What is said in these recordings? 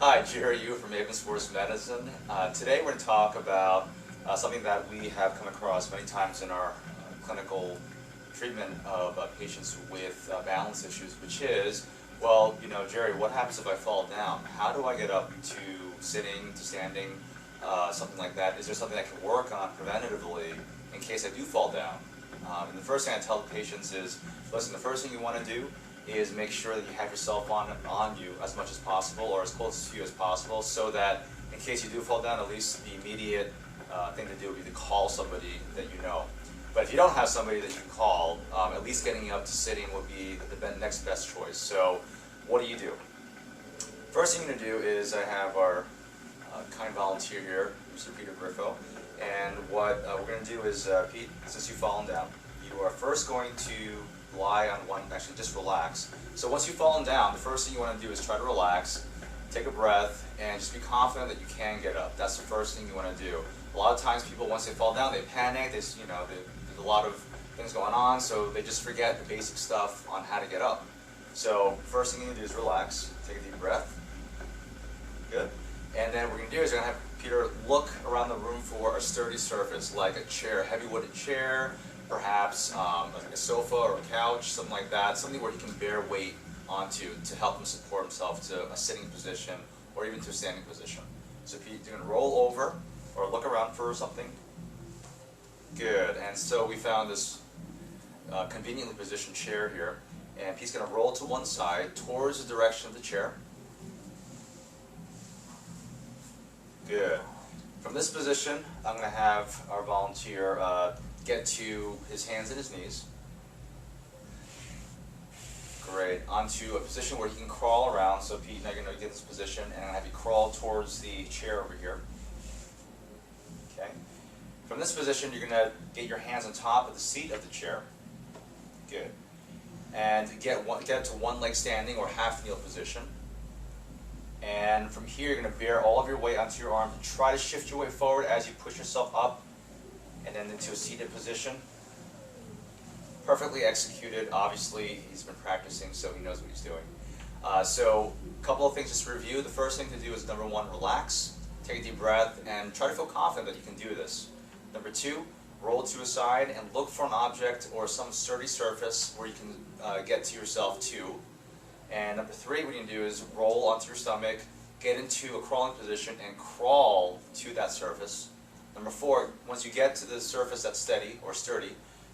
Hi, Jerry Yu from Maven Sports Medicine. Today we're going to talk about something that we have come across many times in our clinical treatment of patients with balance issues, which is, well, Jerry, what happens if I fall down? How do I get up to sitting, to standing, something like that? Is there something I can work on preventatively in case I do fall down? And the first thing I tell the patients is, listen, the first thing you want to do is make sure that you have your cell phone on you as much as possible or as close to you as possible so that in case you do fall down, at least the immediate thing to do would be to call somebody that you know. But if you don't have somebody that you can call, at least getting up to sitting would be the next best choice. So what do? First thing you're going to do is I have our kind volunteer here, Mr. Peter Griffo, and what we're going to do is, Pete, since you've fallen down, you are first going to lie on one, actually just relax. So once you've fallen down, the first thing you want to do is try to relax, take a breath, and just be confident that you can get up. That's the first thing you want to do. A lot of times people, once they fall down, they panic, there's a lot of things going on, so they just forget the basic stuff on how to get up. So first thing you need to do is relax, take a deep breath. Good. And then what we're going to do is we're going to have Peter look around the room for a sturdy surface, like a chair, a heavy wooden chair, perhaps like a sofa or a couch, something like that, something where he can bear weight onto to help him support himself to a sitting position or even to a standing position. So Pete, you're going to roll over or look around for something. Good. And so we found this conveniently positioned chair here, and Pete's going to roll to one side towards the direction of the chair. Good. From this position, I'm going to have our volunteer get to his hands and his knees. Great. Onto a position where he can crawl around. So Pete, now you're going to get this position, and I'm going to have you crawl towards the chair over here. Okay. From this position, you're going to get your hands on top of the seat of the chair. Good. And get to one leg standing or half kneel position. And from here, you're going to bear all of your weight onto your arms and try to shift your weight forward as you push yourself up and then into a seated position. Perfectly executed. Obviously, he's been practicing, so he knows what he's doing. So a couple of things just to review. The first thing to do is, number one, relax. Take a deep breath and try to feel confident that you can do this. Number two, roll to a side and look for an object or some sturdy surface where you can get to yourself to. And number three, what you can do is roll onto your stomach, get into a crawling position, and crawl to that surface. Number four, once you get to the surface that's steady or sturdy,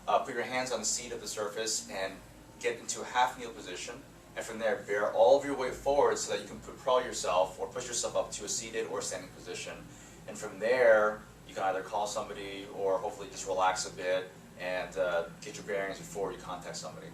put your hands on the seat of the surface and get into a half kneel position. And from there, bear all of your weight forward so that you can propel yourself or push yourself up to a seated or standing position. And from there, you can either call somebody or hopefully just relax a bit and get your bearings before you contact somebody.